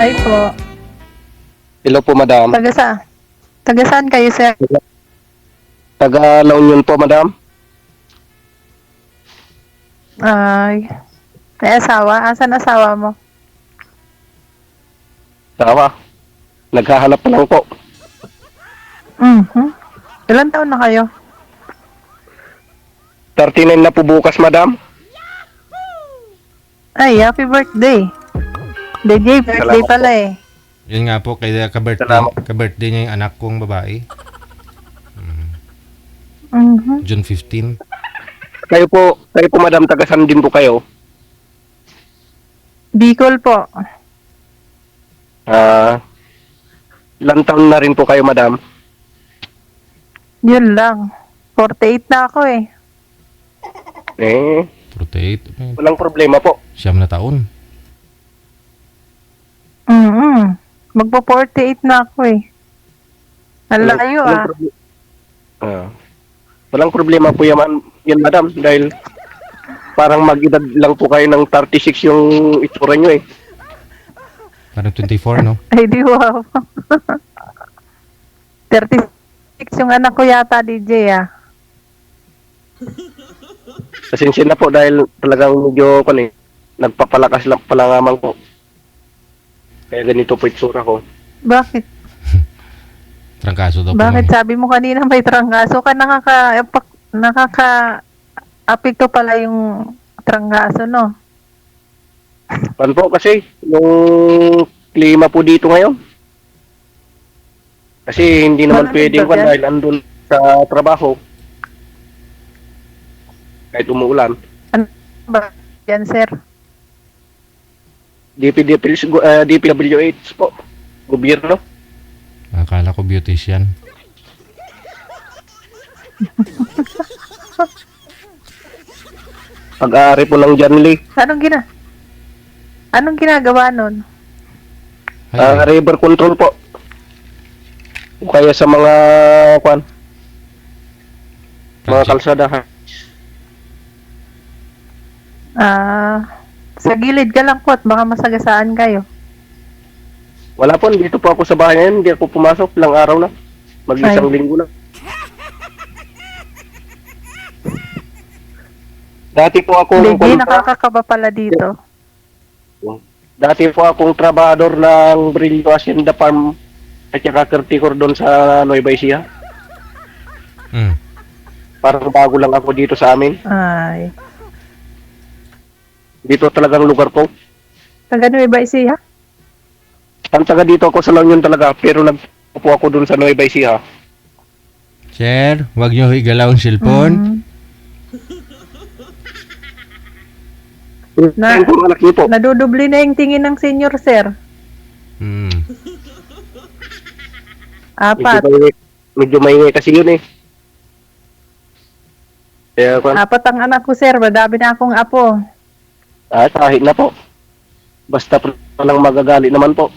Ay po. Hello po, madam. Taga saan kayo, sir? Taga La Union po, madam. Ay, may asawa? Asan asawa mo? Tawa. Naghahanap pa lang po. Ilan taon na kayo? 39 na po bukas, madam. Ay, happy birthday. DJ, birthday Salamat pala eh. Yun nga po, kaya Salamat. ka-birthday niya yung anak kong babae. Mhm. June 15. Kayo po, madam, taga saan din po kayo? Bicol po. Ilang taon na rin po kayo, madam? Yun lang. 48 na ako eh. Eh, 48. walang problema po. Siyam na taon. Magpo-48 na ako eh. Ang layo ah. Walang problema po yan, madam, dahil parang mag-edad lang po kayo ng 36 yung itsura nyo eh. Parang 24, no? Ay di wow. 36 yung anak ko yata, DJ ah. Pasensya na po dahil talagang medyo nagpapalakas lang pala ngamang po. Kaya ganito po itsura ko. Bakit? Trangkaso daw po. Bakit sabi mo kanina may trangkaso ka? Nakaka-apekto pala yung trangkaso, no? Pan po kasi, yung klima po dito ngayon. Kasi hindi naman Malamig pwedeng ba yan? dahil andun sa trabaho. Kahit umuulan. Ano ba yan, sir? DPWH po. Gobyerno. Akala ko beautician. Pag-aari po ng John Lee. Anong ginagawa nun? River control po. O kaya sa mga mga Project. kalsada ha. Sa gilid ka lang po at baka masagasaan kayo. Wala po, dito po ako sa bahay ngayon. Hindi ako pumasok. Ilang araw na. Mag-isang Ay. linggo na. Dati po akong DJ, nakakakaba pala dito. Dati po akong trabador ng Brillo Hacienda Farm at saka caretaker doon sa Nueva Ecija. Mm. Parang bago lang ako dito sa amin. Ay. Dito talagang lugar ko. Taga Nueva Ecija? Ang taga dito ako sa La Union talaga, pero nagpo ako doon sa Nueva Ecija. Sir, wag niyo igalaw ang cellphone. Na- Ayun po, anak niyo po. Nadudubli na yung tingin ng senior, sir. Mm. Apat. Medyo maingay kasi yun eh. Kaya Apat ang anak ko, sir. Madami na akong apo. kahit na po. Basta lang magagalit naman po.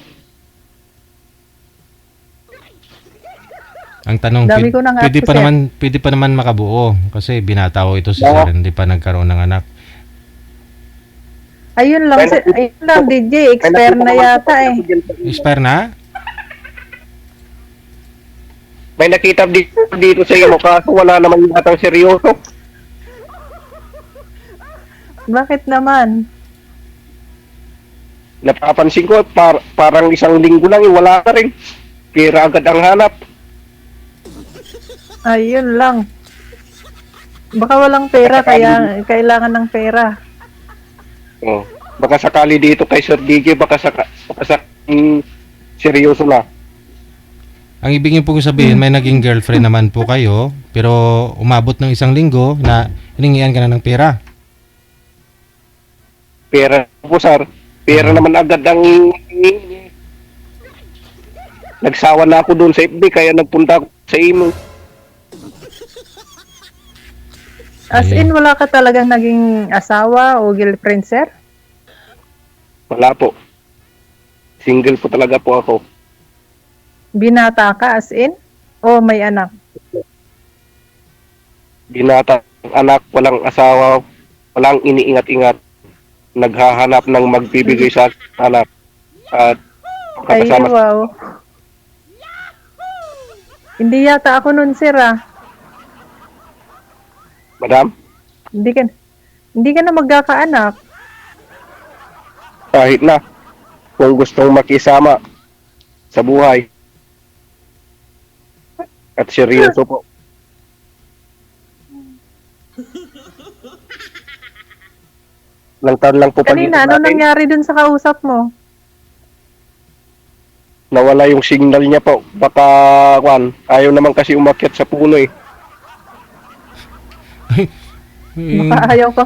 Ang tanong, Dami ko ng pwede apo, pa sir. pwede pa naman makabuo kasi binataw ito si Oo. Sir, hindi pa nagkaroon ng anak. Ayun lang, sir. Ayun lang, DJ. Expert na yata eh. Expire na? May nakita dito sa iyo, kaso wala naman yatang seryoso. Bakit naman? Napapansin ko, parang isang linggo lang, wala na rin. Kira agad ang hanap. Ayun lang. Baka walang pera, kaya kailangan ng pera. Oh. Baka sakali dito kay Sir DJ, baka seryoso na. Ang ibig niyo pong sabihin, may naging girlfriend naman po kayo, pero umabot ng isang linggo na hiningian ka na ng pera. Pera po, sir. Pera naman agad ang... Nagsawa na ako doon sa FB, kaya nagpunta ako sa imo. As in, wala ka talagang naging asawa o girlfriend, sir? Wala po. Single po talaga po ako. Binata ka, as in? O may anak? Binata, anak, walang asawa, walang iniingat-ingat. Naghahanap ng magbibigay sa anak. At Ay, makasama. wow. Hindi yata ako nun, sir, ah. Madam, Hindi ka na magkakaanak. kahit na kung gustong makisama sa buhay at seryoso po. Ilang taon lang po Kanina, pagitan ano natin. nangyari dun sa kausap mo? Nawala yung signal niya po. Baka, ayaw naman kasi umakyat sa puno eh. Baka ayaw ka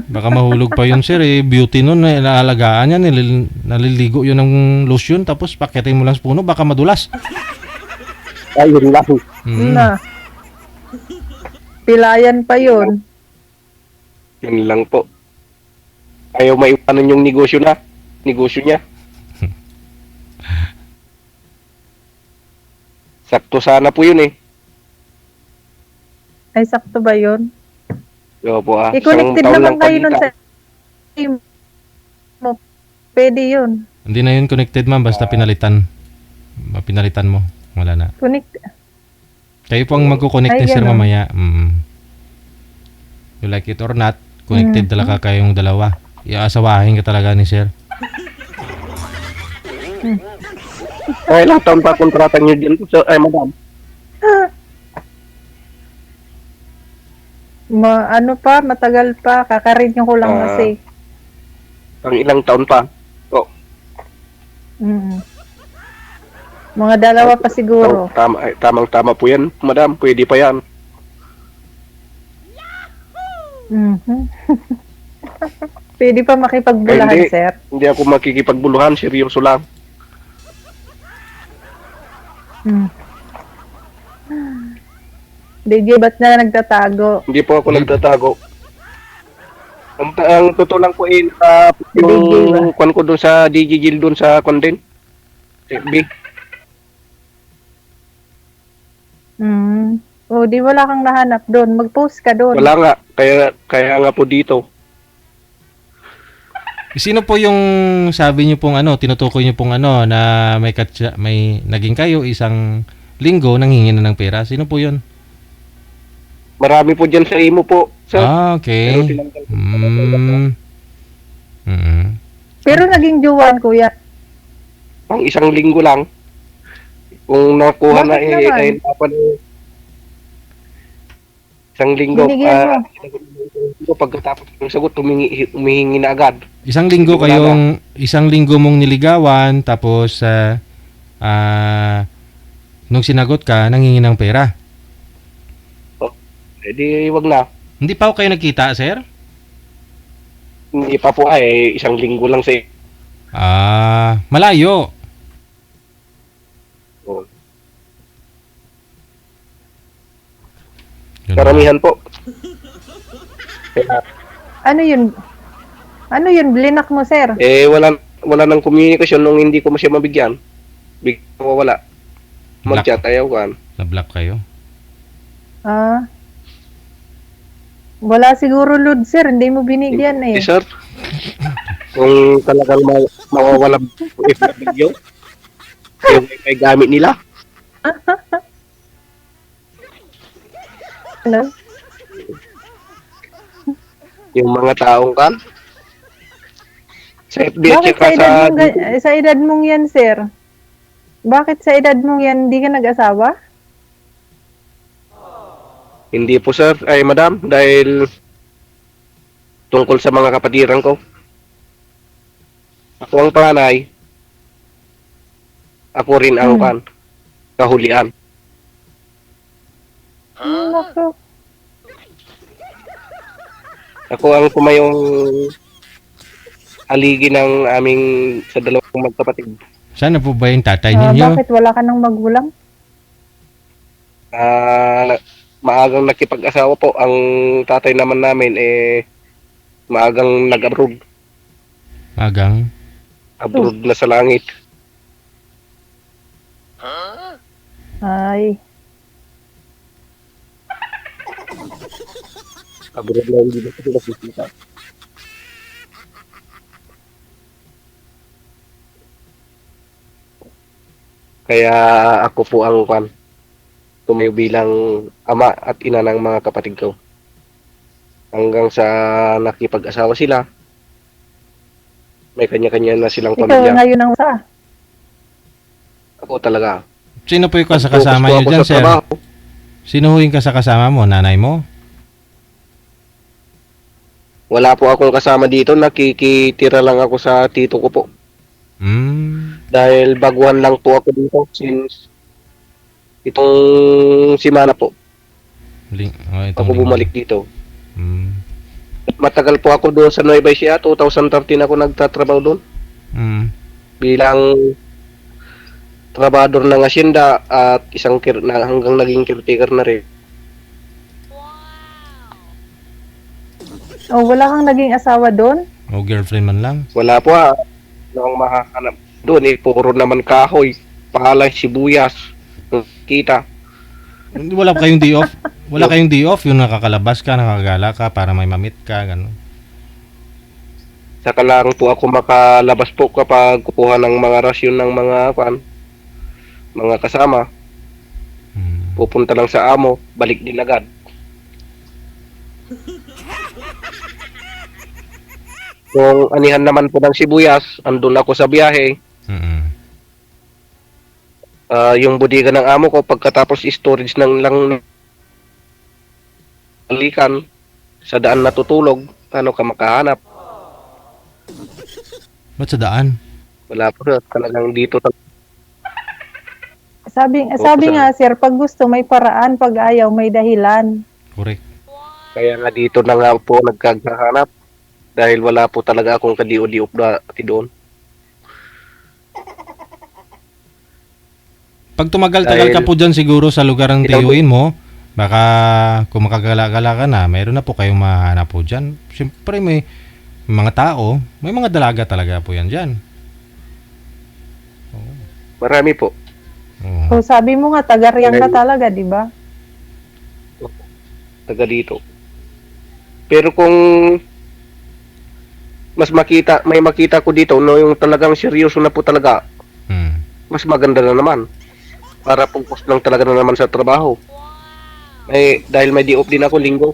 Baka mahulog pa yun, sir. Eh, beauty nun, eh, naalagaan yan. Naliligo yun ng lotion, tapos pakitin mo lang sa puno, baka madulas. Ayun lang. Mm. na. Pilayan pa yun. Yun lang po. Ayaw maiwanan yung negosyo niya. Sakto sana po yun eh. Ay, sakto ba yun? Yo po I-connected isang taon naman lang kayo nun pagitan. sa mo. Pwede yun. Hindi na yun connected, ma'am, basta pinalitan. Pinalitan mo. Wala na. Connect. Kayo po ang magkukonect Ay, ni sir ganun. mamaya. You like it or not, connected talaga kayong dalawa. Iaasawahin ka talaga ni sir. Ay, ilang taon pa kontrata niyo dyan po, madam? Ano pa, matagal pa. Kakarenew ko lang kasi. Ang ilang taon pa? Oh, Mm. Mga dalawa pa siguro. tamang-tama po yan, madam. Pwede pa yan. Mhm. Pwede pa makipagbulahan, Hindi. sir. Hindi ako makikipagbuluhan, seryoso lang. Mm. DJ, ba't na nagtatago? Hindi po ako nagtatago. Ang totoo lang po DJ yung ba? kwan ko doon sa DJ Gil doon sa Condin. FB. O, di wala kang nahanap doon. Mag-post ka doon. Wala nga. Kaya nga po dito. Sino po yung sabi niyo pong tinutukoy niyo pong na may naging kayo isang linggo nanghingi na ng pera? Sino po 'yon? Marami po dyan sa imo po. Sir. Ah, Pero okay. tinanggal ko. Pero naging jowan, kuya. Ang isang linggo lang. Kung nakuha na Bakit naman? dahil dapat isang linggo. Binigyan Pagkatapos ng sagot, humihingi na agad. Isang linggo isang linggo mong niligawan tapos nung sinagot ka nanghingi ng pera. Eh di wag na. Hindi pa kayo nagkita, sir? Hindi pa po isang linggo lang sa Malayo. Oh. Yun. Karamihan po. Kaya, Ano yun? Ano yun? Blinak mo, sir? wala nang komunikasyon nung hindi ko siya mabigyan. Bigyan ko wala. Mag-chat ayaw kan. Na-block kayo. Wala siguro load, sir. Hindi mo binigyan eh. Sir. Kung talagang mawawala if na video, yung may gamit nila. Ano? Yung mga taong kan. Sa FB at Bakit saka sa edad mong yan, sir? Bakit sa edad mong yan hindi ka nag-asawa? Hindi po sir, madam, dahil tungkol sa mga kapatiran ko. Ako ang panganay. Ako rin ang kahulian. Naku. Ako ang pumayong haligi ng aming sa dalawang magkapatid. Sana po ba yung tatay ninyo? Bakit wala ka ng magulang? Maagang nakipag-asawa po. Ang tatay naman namin maagang nag-abroad. Magang? Abroad na sa langit. Ay. Abroad na hindi na sila nakikita. Kaya ako po ang tumayo bilang ama at ina ng mga kapatid ko. Hanggang sa nakipag-asawa sila, may kanya-kanya na silang Ikaw pamilya. ngayon ang sa. Ako talaga. Sino po yung Focus kasama po nyo ako dyan, sa sir? trabaho. Sino ho yung kasama mo? Nanay mo? Wala po akong kasama dito. Nakikitira lang ako sa tito ko po. Dahil baguhan lang po ako dito since itong simana po. Itong Ako bumalik dito. Mm. Matagal po ako doon sa Nueva Ecija. 2013 ako nagtatrabaho doon. Mm. Bilang trabador ng asyenda at hanggang naging caretaker na rin. Oh, wala kang naging asawa doon? O girlfriend man lang? Wala po Ang mahahanap doon puro naman kahoy, palay, sibuyas, kita. Wala pa kayong day off? Wala kayong day off? Yung nakakalabas ka, nakagala ka para may mamit ka, gano'n? Saka lang po ako makalabas po kapag kukuha ng mga rasyon ng mga kasama. Pupunta lang sa amo, balik din agad. Kung anihan naman po ng sibuyas, andun ako sa biyahe. Mm-mm. Yung bodega ng amo ko, pagkatapos storage ng lang alikan, sa daan natutulog, paano ka makahanap? Ba't sa daan? Wala po talagang dito. Sabi sir. nga sir, pag gusto may paraan, pag ayaw may dahilan. Correct. Kaya nga dito na nga po nagkakahanap. Dahil wala po talaga akong kadio-diop dati doon. Pag tumagal-tagal ka po dyan siguro sa lugar ng tiyuin mo, baka kung makagala-gala ka na, mayroon na po kayong mahanap po dyan. Siyempre may mga tao, may mga dalaga talaga po yan dyan. Marami po. Oo. So sabi mo nga, taga-Riang ka talaga, di ba? Taga dito. Pero kung may makita ko dito, no, yung talagang seryoso na po talaga, mas maganda na naman. Para focus lang talaga na naman sa trabaho. Dahil may di-off din ako linggo.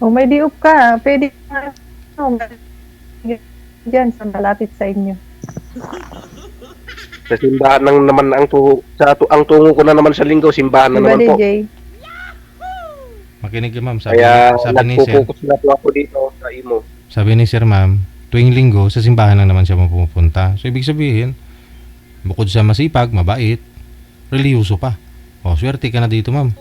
O may di-up ka, pwede ka dyan sa malapit sa inyo. Sa simbahan lang naman ang tungo ko na naman sa linggo, simbahan na Diba, naman po. DJ? Makinig ka ma'am, sabi Kaya ni sir. nagpo-focus na po ako dito sa imo. Sabi ni sir ma'am, tuwing linggo sa simbahan lang naman siya mapupunta. So ibig sabihin, bukod sa masipag, mabait, reliyoso pa. O, swerte ka na dito ma'am.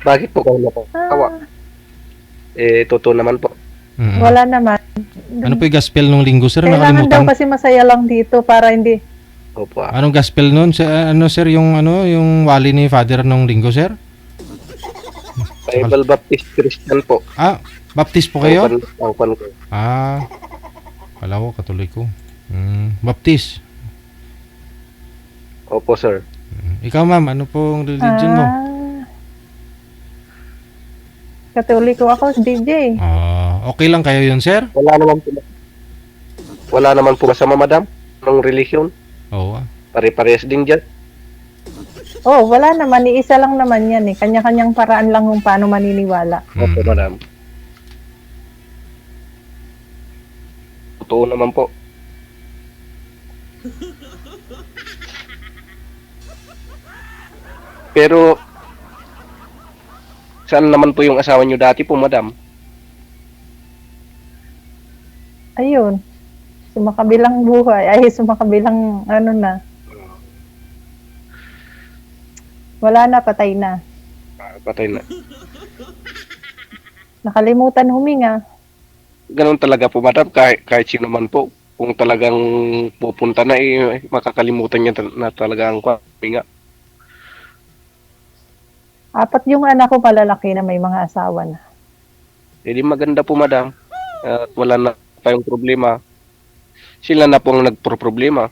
Bakit po kayo nakakawa? Totoo naman po. Mm-mm. Wala naman. Ano po yung gospel nung linggo sir? Kailangan daw Nakalimutan. kasi masaya lang dito para hindi. Opo. Anong gospel nun? Ano sir yung wali ni Father nung linggo sir? Bible Baptist Christian po. Ah, baptist po kayo? Ang pan ko. Ah, kala ko katoliko. Baptist. Opo, sir. Ikaw ma'am, ano pong religion mo? Katoliko ako, DJ. Okay lang kayo yun sir? Wala naman po masama, madam, ng relihiyon. Oo. Pare-parehas din dyan. Oh, wala naman. Iisa lang naman yan eh. Kanya-kanyang paraan lang kung paano maniniwala. Opo, madam. Totoo naman po. Pero, saan naman po yung asawa nyo dati po, madam? Ayun. Sumakabilang buhay. Ay, sumakabilang ano na. Wala na, patay na. Patay na. Nakalimutan huminga. Ganun talaga po, madam. Kahit sino man po. Kung talagang pupunta na, makakalimutan niya na talaga ang huminga. 4 yung anak ko malalaki na may mga asawa na. Hindi maganda po, madam. At wala na tayong problema. Sila na po ang nagpro-problema.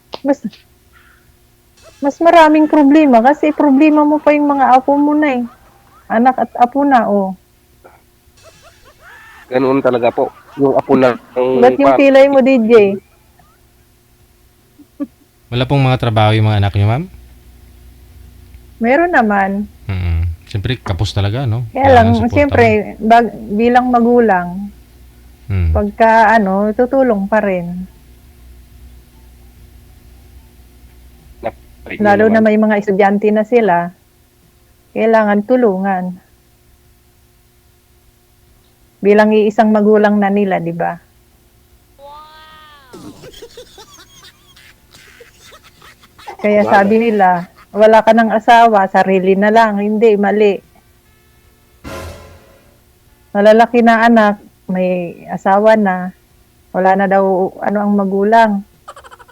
Mas maraming problema kasi problema mo pa yung mga apo mo na eh. Anak at apo na, oh. Ganoon talaga po. Yung apo na Ba't yung kilay mo, DJ? Wala pong mga trabaho yung mga anak niyo, ma'am? Meron naman. Siyempre, kapos talaga, no? Kaya lang, Kailangan suportahan. siyempre, bilang magulang, Mm. pagka tutulong pa rin. Lalo na may mga estudyante na sila, kailangan tulungan. Bilang iisang magulang na nila, di ba? Kaya sabi nila, wala ka ng asawa, sarili na lang. Hindi, mali. Malalaki na anak, may asawa na, wala na daw ano ang magulang.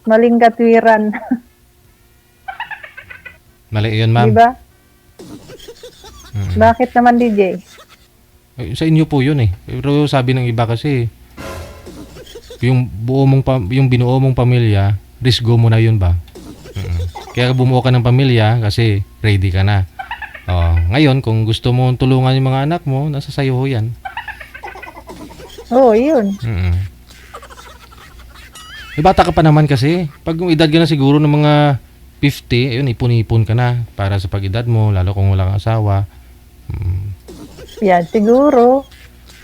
Maling katwiran. Mali yun, ma'am. Di ba? Mm. Bakit naman, DJ? Sa inyo po yun eh. Pero sabi ng iba kasi, yung yung binuo mong pamilya, risgo mo na yun ba? Kaya bumuo ka ng pamilya kasi ready ka na. Ngayon, kung gusto mo tulungan yung mga anak mo, nasa sayo ho yan. Oo, yun. Bata ka pa naman kasi. Pag edad ka na siguro ng mga 50, ayun, ipon-ipon ka na para sa pag-edad mo, lalo kung wala kang asawa. Yan, siguro.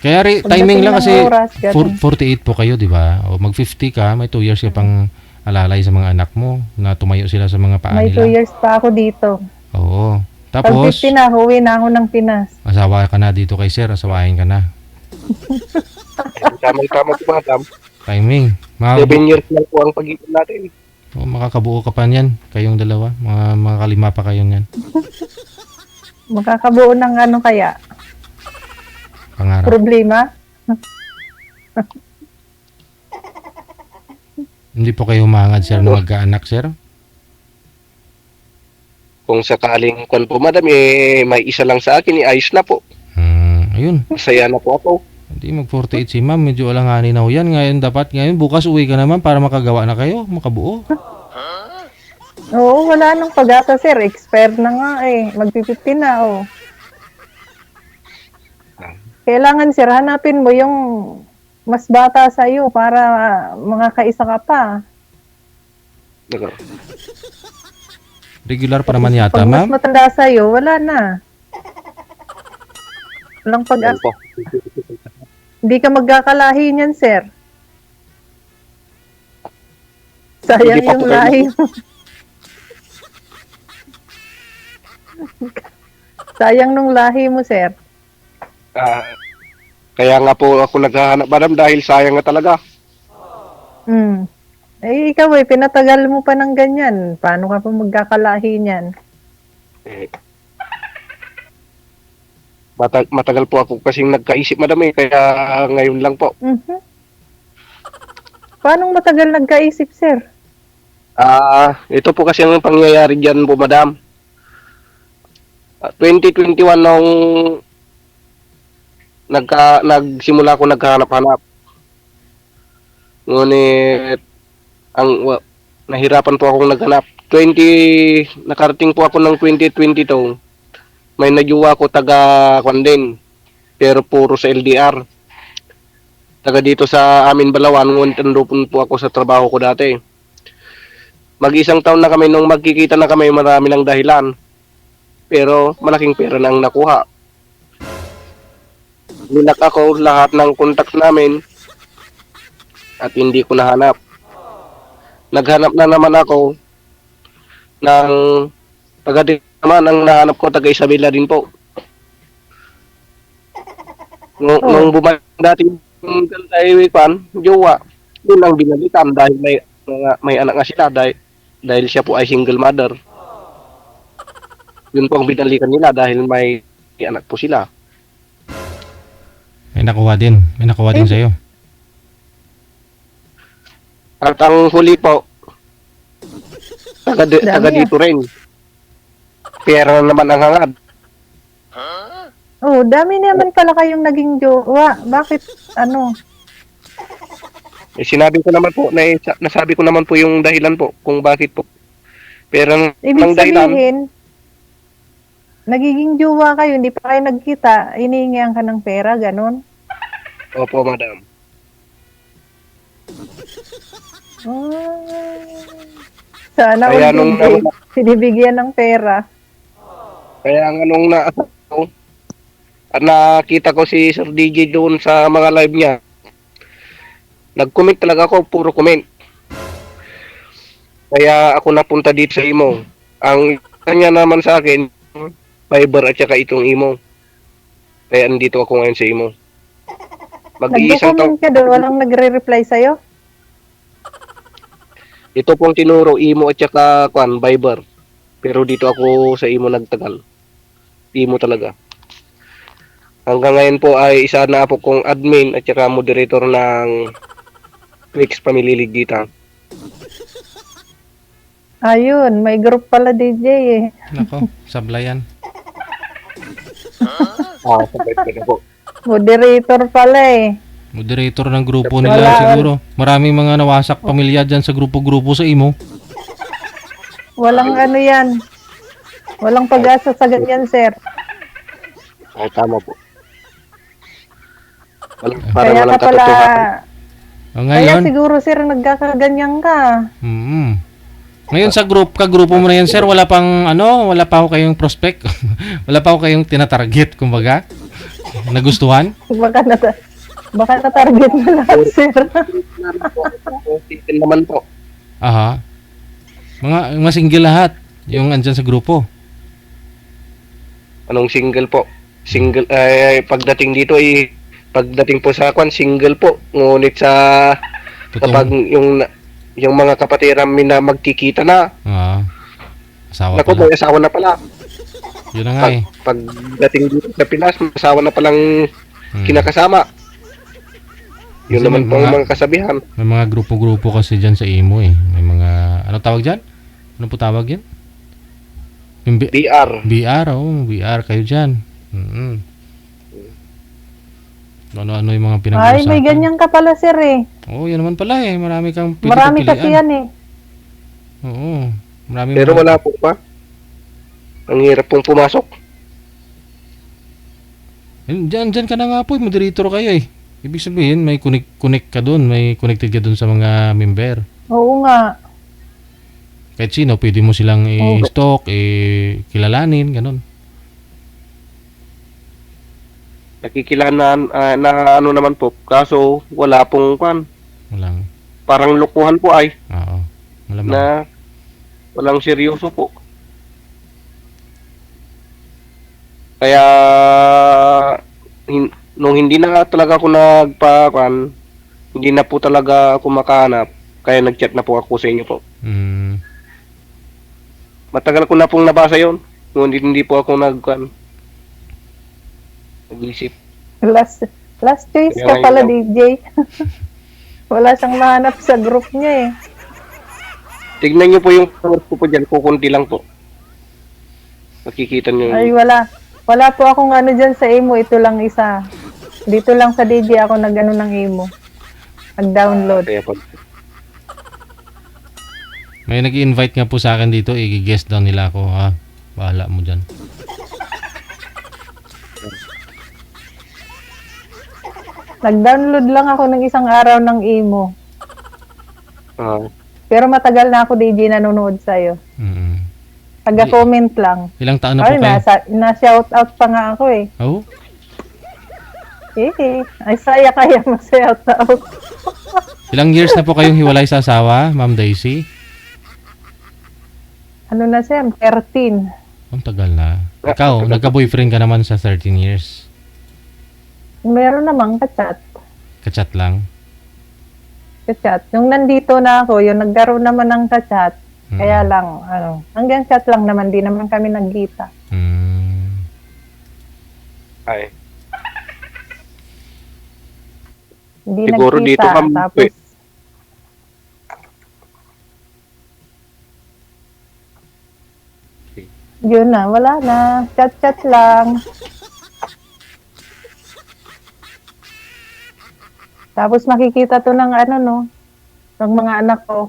Kaya timing lang kasi oras, 48 po kayo, di ba? O mag-50 ka, may 2 years ka pang alalay sa mga anak mo na tumayo sila sa mga paa May nila. 2 years pa ako dito. Oo. Pag Tapos, 50 na, huwi na ako ng Pinas. asawa ka na dito kay sir, asawahin ka na. Tama po, madam. Timing. 7 years lang po ang pag-ibig natin. Makakabuo ka pa niyan, kayong dalawa. Mga kalima pa kayo niyan. Makakabuo ng ano kaya? Pangarap. Problema? Hindi po kayo humangad, sir, na magkaanak, sir? Kung sakaling kwan po, madam, may isa lang sa akin, ayos na po. Ayun. Masaya na po ako. Hindi mag-48 si ma'am, medyo alanganin na ho yan. Ngayon, bukas uwi ka naman para makagawa na kayo, makabuo. Oo, wala nang pag-asa, sir. Expert na nga eh. Magpipipin na, oh. Kailangan, sir, hanapin mo yung mas bata sa iyo para makakaisa ka pa. Regular pa naman yata, Pag mas ma'am. matanda sa iyo, wala na. Walang pag-asa. Po. Hindi ka magkakalahi niyan, sir. Sayang Hindi pa yung po kayo- lahi mo. Sayang nung lahi mo, sir. Kaya nga po ako naghahanap, madam, dahil sayang na talaga. Eh, ikaw eh, pinatagal mo pa ng ganyan. Paano ka pa magkakalahi niyan? Matagal po ako kasing nagkaisip, madam, kaya ngayon lang po. Paano matagal nagkaisip, sir? Ito po kasi ang pangyayari dyan po, madam. 2021 nung nagsimula ako naghahanap-hanap. Ngunit nahirapan po akong naghanap. Nakarating po ako ng 2022. May najuwa ko taga Kwandin, pero puro sa LDR. Taga dito sa amin Balawan, ngunit andun po ako sa trabaho ko dati. Mag-isang taon na kami nung magkikita na kami, marami ng dahilan. Pero malaking pera na ang nakuha. Ninak ako lahat ng contact namin at hindi ko nahanap. Naghanap na naman ako ng taga naman, ang nahanap ko taga Isabela din po. Nung bumalik dati yung Highway Pan, jowa, yun ang binalikan dahil may anak nga sila dahil siya po ay single mother. Yun po ang binalikan nila dahil may anak po sila. May nakuha din sa'yo. At ang huli po, taga dito rin. Pera naman ang hangad. Oh, dami naman pala kayong naging jowa. Bakit, ano? Sinabi ko naman po, nasabi ko naman po yung dahilan po kung bakit po. Pero Ibig ang dahilan, sabihin, nagiging jowa kayo, hindi pa kayo nagkita, inihingihan ka ng pera, ganun. Opo, madam. Ah, sana Kaya all nung DJ, sinibigyan ng pera. Kaya nga nung nakita ko si Sir DJ doon sa mga live niya, nag-comment talaga ako, puro comment. Kaya ako napunta dito sa imo. Ang kanya naman sa akin, Viber at saka itong imo. Kaya andito ako ngayon sa imo. Mag-iisang Nagko-comment ka doon, walang nagre-reply sa'yo? Ito pong tinuro, imo at saka Viber. Pero dito ako sa imo nagtagal. Imo talaga. Hanggang ngayon po ay isa na po kong admin at saka moderator ng Twix Family League dito. Ayun, may group pala DJ eh. Nako, sablayan. Sabay ko na po. Moderator pala eh. Moderator ng grupo nila Wala. siguro. Maraming mga nawasak pamilya dyan sa grupo-grupo sa imo. Walang ano yan. Walang pag-asa sa ganyan, sir. Ay, tama po. Parang Kaya ka walang pala, katotohanan. O, kaya ngayon, siguro sir nagkakaganyan ka. Ngayon sa grupo mo na yan, sir, wala pa ako kayong prospect. Wala pa ako kayong tinatarget, kumbaga. Nagustuhan? Baka na-target na lahat, sir. Titin naman po. Aha. Mga single lahat, yung andyan sa grupo. Anong single po? Single, pagdating dito pagdating po sa single po. Ngunit kapag yung mga kapatiran na magkikita na, Asawa naku, pala. may asawa na pala. Yun na nga eh. Pagdating dito sa Pinas, may asawa na palang kinakasama. Yun Kasi naman may po ang mga- mga kasabihan. May mga grupo-grupo kasi dyan sa imo eh. May mga, ano tawag dyan? Ano po tawag yan? Yung DR. BR, BR kayo dyan. Ano yung mga pinag-uusapan? Ay, may ganyan ka pala, sir eh. Oo, yan naman pala eh. Marami kang Marami kasi pagpilian. yan eh. Oo. Marami Pero wala po pa. Ang hirap pong pumasok. Diyan ka na nga po, moderator kayo eh. Ibig sabihin, may connect ka doon, may connected ka doon sa mga member. Oo nga. Kahit sino, pwede mo silang i-stalk, kilalanin, ganun. Nakikilanan na ano naman po. Kaso wala pong Walang, parang lukuhan po ay oo. Malamang. na walang seryoso po. Kaya nung hindi na talaga ako hindi na po talaga ako makahanap. Kaya nag-chat na po ako sa inyo po. Matagal ko na pong nabasa yon. Ngunit hindi po ako nag-isip. Last choice ka Kaya pala, ngayon DJ. Wala siyang mahanap sa group niya eh. Tignan niyo po yung power ko po dyan. Kukunti lang po. Makikita niyo. Ay, wala. Wala po akong ano dyan sa imo. Ito lang isa. Dito lang sa DJ ako nag-ano ng imo. Nag-download. Kaya po. May nag-invite nga po sa akin dito, i-guest daw nila ako, ha? Bahala mo dyan. Nag-download lang ako ng isang araw ng imo. Pero matagal na ako DJ nanonood sa'yo. Taga-comment lang. Ilang taon na po Ay, kayo? na-shout out pa nga ako eh. Oh? Ay, saya kaya ma-shout out. Ilang years na po kayong hiwalay sa asawa, Ma'am Daisy? Ano na siya? 13. Ang tagal na. Ikaw, nagka-boyfriend ka naman sa 13 years. Meron namang ka-chat. Kachat lang. Ka-chat. Yung nandito na ako, yung nagkaroon naman ng ka-chat. Kaya lang, hanggang chat lang naman, di naman kami nagkita. Ay. Hindi Siguro nagkita. dito, ma'am, Tapos, yun na, wala na. Chat-chat lang. Tapos makikita to ng ng mga anak ko.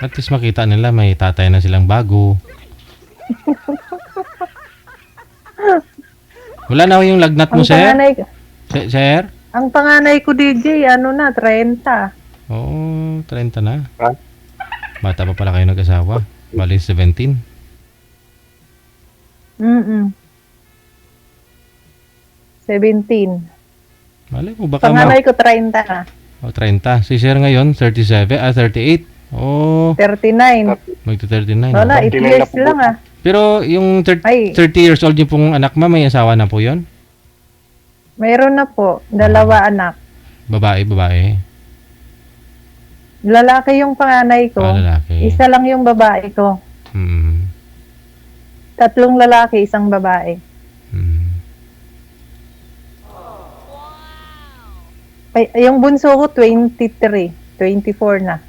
At least makita nila may tatay na silang bago. Wala na ho yung lagnat mo, Ang sir? panganay, Sir? ang panganay ko, DJ, ano na, 30. Oo, 30 na. Ha? Bata pa pala kayo nag-asawa. Bali, 17. Mm-mm. 17. Malay mo, baka Panganay ko, 30 na. 30. Si sir ngayon, 37, 38. Oh, 39. magta-39. Wala, 8 39 na years po. lang ah. Pero yung Ay. 30 years old yung pong anak, may asawa na po yon? Mayroon na po, 2 anak. Babae. Lalaki yung panganay ko. Lalaki. Isa lang yung babae ko. Hmm. 3 lalaki, 1 babae. Hmm. Ay, yung bunso ko, 23. 24 na.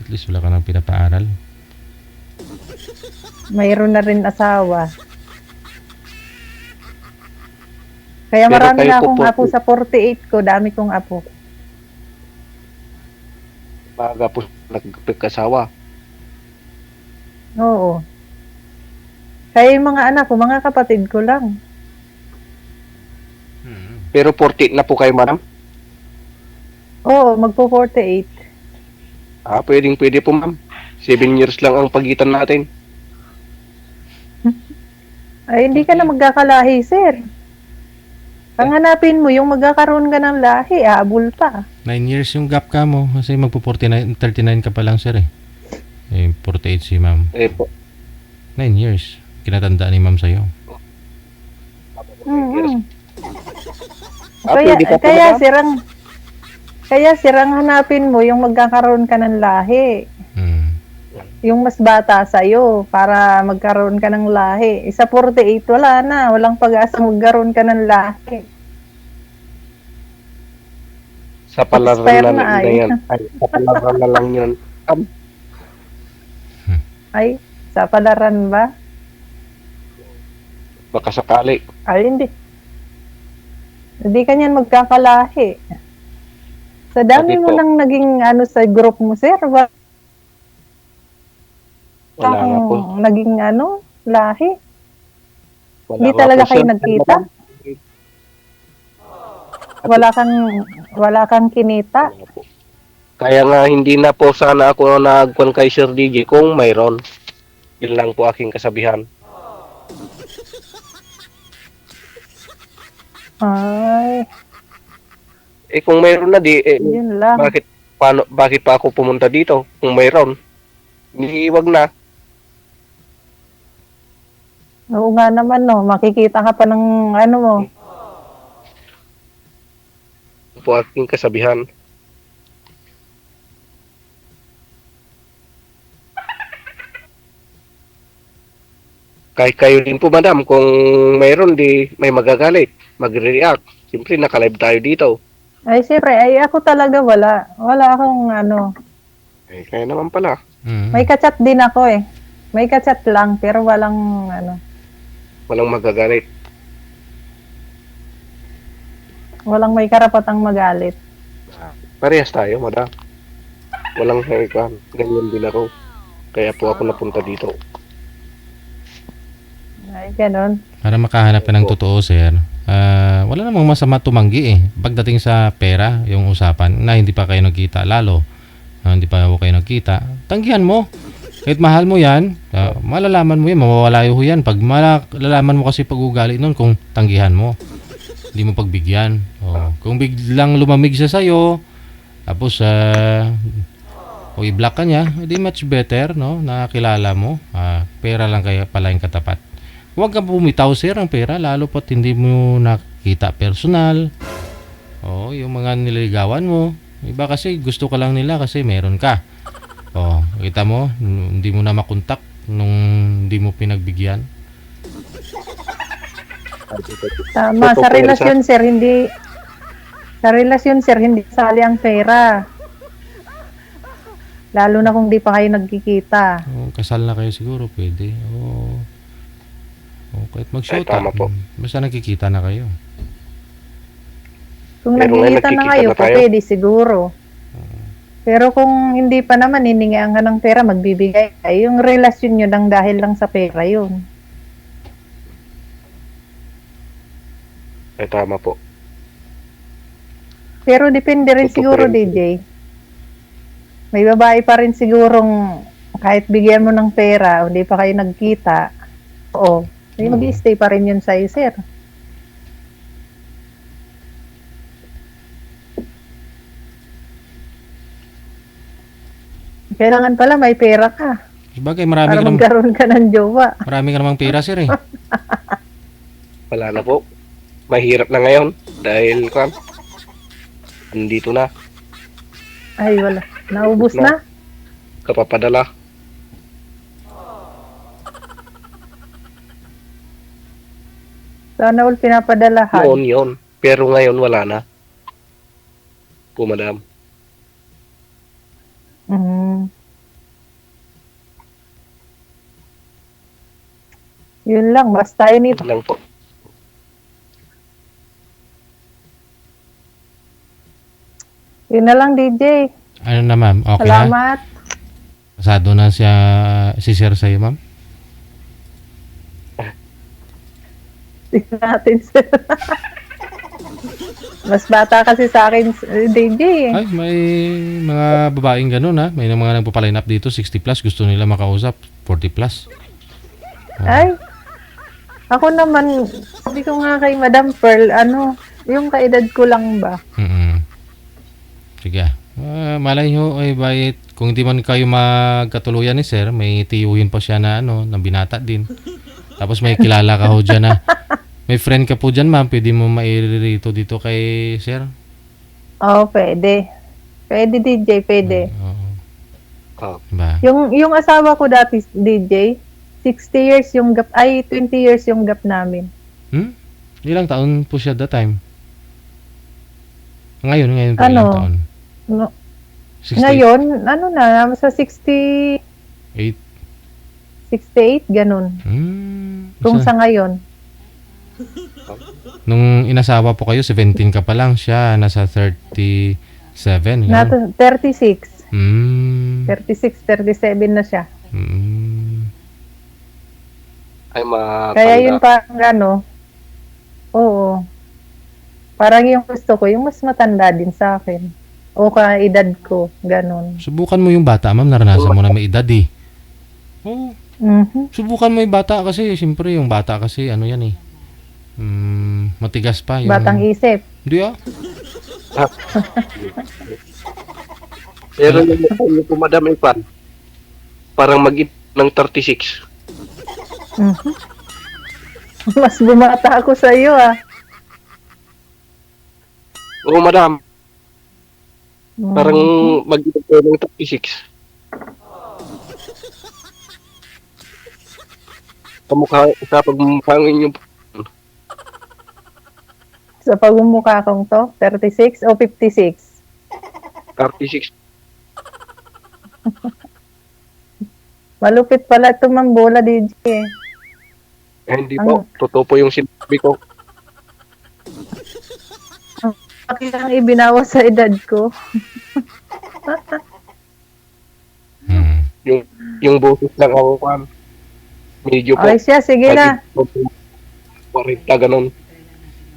At least wala ka nang pinapaaral. Mayroon na rin asawa. Kaya Pero marami kayo na po akong po- apo sa 48 ko. Dami kong apo. Baga po nagkasawa. Oo. Kaya yung mga anak ko, mga kapatid ko lang. Pero 40 na po kayo, madam? Oo, magpo-48. Pwede po, ma'am. 7 years lang ang pagitan natin. Ay, hindi ka na magkakalahi, sir. Panghanapin mo yung magkakaroon ka ng lahi, abul pa. 9 years yung gap ka mo. Kasi magpo-39, 39 ka pa lang, sir eh. 48 si ma'am. Po. 9 years. Kinatandaan ni ma'am sa'yo. Mm-hmm. Pwede pa po, madam? Kaya sirang hanapin mo yung magkakaroon ka ng lahi. Hmm. Yung mas bata sa'yo para magkaroon ka ng lahi. Isa 48, wala na. Walang pag-asa magkaroon ka ng lahi. Sa palaran Expire na, na na ay. yan. Ay, sa palaran na lang yun. Ay, sa palaran ba? Baka sakali. Ay, hindi. Hindi ka niyan magkakalahi. Sa dami Bakit mo po? nang naging ano sa group mo, sir. Wala nga po. Naging ano, lahi. Wala Hindi nga talaga po, kayo sir. nagkita? Wala kang kinita? Wala po. Kaya nga hindi na po sana ako nagkuhan kay Sir DJ kung mayroon. Yun lang po aking kasabihan. Ay, Kung mayroon na yun lang. bakit pa ako pumunta dito kung mayroon? Wag na. Oo nga naman, no. Makikita ka pa ng ano mo. Yun po aking kasabihan. Kahit kayo din po, madam, kung mayroon, di may magagalit, magre-react. Siyempre, naka-live tayo dito. Ay, siyempre, ay ako talaga wala. Wala akong ano. Kaya naman pala. Hmm. May kachat din ako eh. May kachat lang, pero walang ano. Walang magagalit. Walang may karapatang magalit. Parehas tayo, madam. Walang haikuan. Ganyan din ako. Kaya po ako napunta dito. Ay, ganun. Para makahanap ka ng totoo, sir, wala namang masama tumanggi eh. Pagdating sa pera, yung usapan, na hindi pa kayo nagkita, lalo, hindi pa kayo nagkita, tanggihan mo. Kahit mahal mo yan, malalaman mo yan, mawawala yung yan. Pag malalaman mo kasi pag-ugali nun kung tanggihan mo. Hindi mo pagbigyan. Kung biglang lumamig siya sa'yo, tapos, o i-block ka niya, hindi much better, no? Nakakilala mo, pera lang kaya pala yung katapat. Huwag kang bumitaw, sir, ang pera, lalo pat hindi mo nakita personal. Yung mga nililigawan mo. Iba kasi gusto ka lang nila kasi meron ka. Kita mo, hindi mo na makontak nung hindi mo pinagbigyan. Tama, sa relasyon, sir, hindi sali ang pera. Lalo na kung di pa kayo nagkikita. Kasal na kayo siguro, pwede. Kahit mag-shota, tama po. basta nagkikita na kayo. Kung Pero nagkikita ngayon na nagkikita kayo, na tayo. pwede siguro. Pero kung hindi pa naman, hiningian ka ng pera, magbibigay ka. Yung relasyon nyo lang dahil lang sa pera yun. Ay, tama po. Pero depende rin Totoo siguro, rin. DJ. May babae pa rin sigurong kahit bigyan mo ng pera, hindi pa kayo nagkita, oo, may mag-stay pa rin yun sa'yo, sir. Kailangan pala may pera ka Sabagay, marami para ka, magkaroon ka ng jowa. marami ka namang pera, sir, eh. Wala na po. Mahirap na ngayon. Dahil, andito na. Ay, wala. Naubos Na. na. Kapapadala. Sana all pinapadalahan. Noon yun. Pero ngayon, wala na. Po, madam. Mm. Yun lang, basta yun ito. Lang po. Yun na lang, DJ. Ano na, ma'am? Okay na? Salamat. Pasado na siya, si sir sa'yo, ma'am? Tingnan natin, sir. Mas bata kasi sa akin, DJ. Ay, may mga babaeng ganun, ha? May mga nagpapaline up dito, 60 plus, gusto nila makausap, 40 plus. Ay, ako naman, sabi ko nga kay Madam Pearl, yung kaedad ko lang ba? Mm-mm. Sige. Malay nyo, ay bayit, kung hindi man kayo magkatuluyan ni sir, may tiyuhin pa siya na, na binata din. Tapos may kilala ka ho dyan na, may friend ka po dyan, ma'am, pwede mo mairito dito kay sir? Oo, pwede. Pwede, DJ, pwede. Oo. Ah, Diba? Yung asawa ko dati, DJ, 60 years yung gap, 20 years yung gap namin. Ilang taon po siya that time? Ngayon po ilang taon? No, 68? ngayon, sa 68, 68, ganun. Kung Sa- sa ngayon. Nung inasawa po kayo, 17 ka pa lang siya, nasa 37. Nasa 36. 36, 37 na siya. ay Kaya yun matanda. parang oo. Parang yung gusto ko, yung mas matanda din sa akin. O kaedad ko, ganun. Subukan mo yung bata, ma'am. Naranasan mo na may edad eh. Oo. Mhm. Subukan mo yung bata kasi, siyempre yung bata kasi, ano yan eh. Matigas pa. Yung... Batang isip. Hindi ah. Pero yung po, madam, Ipan, parang ng 36. Mhm. Mas bumata ako sa iyo Oo, madam. Mhm. Parang mag-ipon ko ng 36. Sa pagmumukhangin yung Sa pagmumukha kong to, 36 o 56? 36. Malupit pala ito mambola, DJ. Hindi po. Totoo po yung sinabi ko. Bakit lang ibinawas sa edad ko? Yung boses lang ako kan. Medyo po. Ay siya, sige na. 40 ganun.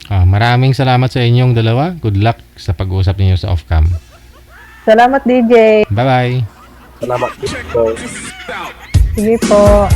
Maraming salamat sa inyong dalawa. Good luck sa pag-uusap ninyo sa off-cam. Salamat, DJ. Bye-bye. Salamat po. Sige po.